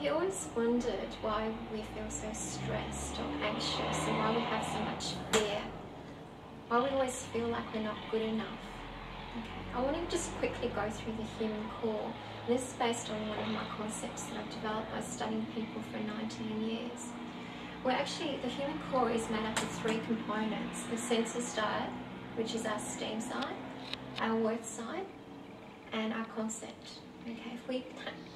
He always wondered why we feel so stressed or anxious and why we have so much fear, why we always feel like we're not good enough. Okay. I want to just quickly go through the human core. This is based on one of my concepts that I've developed by studying people for 19 years. Well, actually, the human core is made up of 3 components: the senses side, which is our STEAM side, our worth side, and our concept. Okay, if we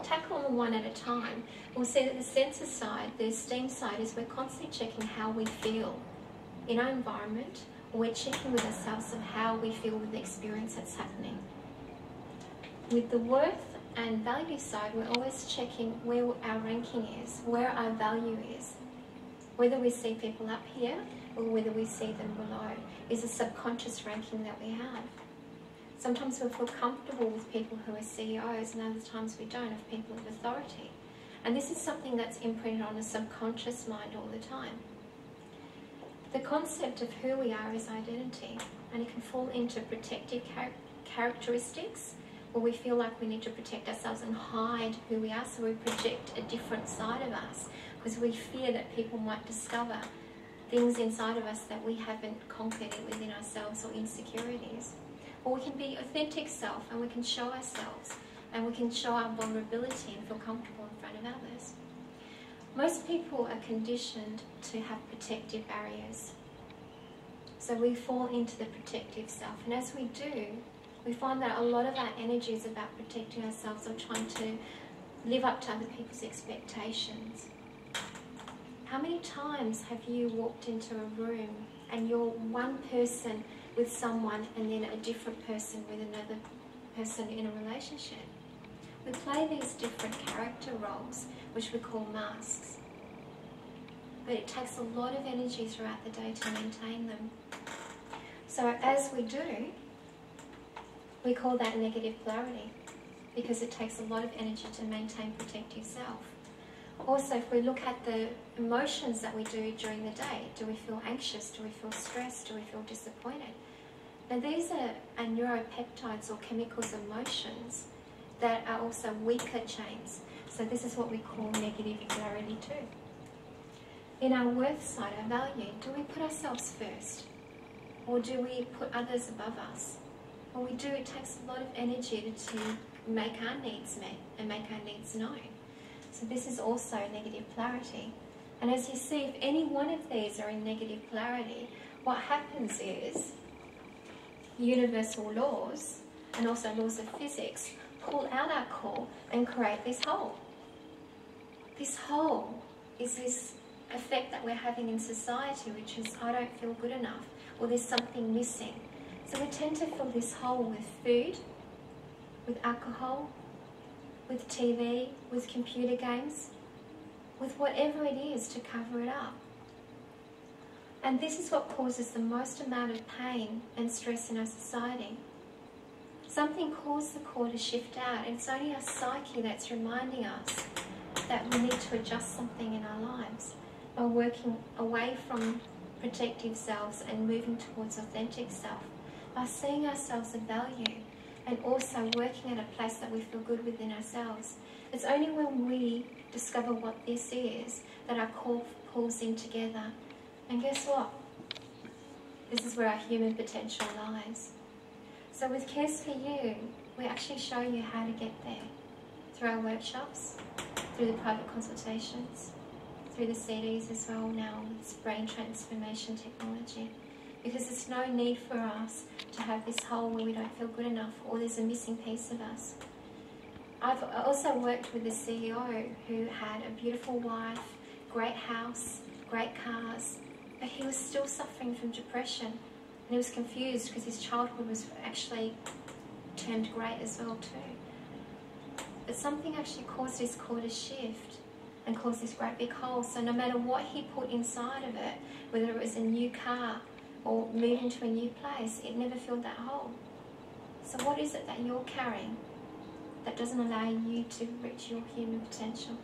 tackle them one at a time, we'll see that the senses side, the STEAM side, is we're constantly checking how we feel in our environment, or we're checking with ourselves of how we feel with the experience that's happening. With the worth and value side, we're always checking where our ranking is, where our value is. Whether we see people up here or whether we see them below is a subconscious ranking that we have. Sometimes we feel comfortable with people who are CEOs, and other times we don't, of people of authority. And this is something that's imprinted on a subconscious mind all the time. The concept of who we are is identity, and it can fall into protective characteristics, where we feel like we need to protect ourselves and hide who we are, so we project a different side of us, because we fear that people might discover things inside of us that we haven't conquered within ourselves, or insecurities. Or we can be authentic self, and we can show ourselves, and we can show our vulnerability and feel comfortable in front of others. Most people are conditioned to have protective barriers. So we fall into the protective self, and as we do, we find that a lot of our energy is about protecting ourselves or trying to live up to other people's expectations. How many times have you walked into a room and you're one person with someone and then a different person with another person in a relationship? We play these different character roles, which we call masks. But it takes a lot of energy throughout the day to maintain them. So as we do, we call that negative polarity, because it takes a lot of energy to maintain protective self. Also, if we look at the emotions that we do during the day, do we feel anxious? Do we feel stressed? Do we feel disappointed? Now these are neuropeptides, or chemicals, emotions that are also weaker chains. So this is what we call negative polarity too. In our worth side, our value, do we put ourselves first? Or do we put others above us? Well, we do. It takes a lot of energy to make our needs met and make our needs known. So this is also negative polarity. And as you see, if any one of these are in negative polarity, what happens is universal laws and also laws of physics pull out our core and create this hole. This hole is this effect that we're having in society, which is, I don't feel good enough, or there's something missing. So we tend to fill this hole with food, with alcohol, with TV, with computer games, with whatever it is to cover it up. And this is what causes the most amount of pain and stress in our society. Something caused the core to shift out, and it's only our psyche that's reminding us that we need to adjust something in our lives by working away from protective selves and moving towards authentic self, by seeing ourselves of value and also working at a place that we feel good within ourselves. It's only when we discover what this is that our core pulls in together. And guess what? This is where our human potential lies. So with Cares for You, we actually show you how to get there through our workshops, through the private consultations, through the CDs as well now, with brain transformation technology. Because there's no need for us to have this hole where we don't feel good enough, or there's a missing piece of us. I've also worked with a CEO who had a beautiful wife, great house, great cars, but he was still suffering from depression. And he was confused because his childhood was actually termed great as well too. But something actually caused his core to shift and caused this great big hole. So no matter what he put inside of it, whether it was a new car or moving to a new place, it never filled that hole. So what is it that you're carrying that doesn't allow you to reach your human potential?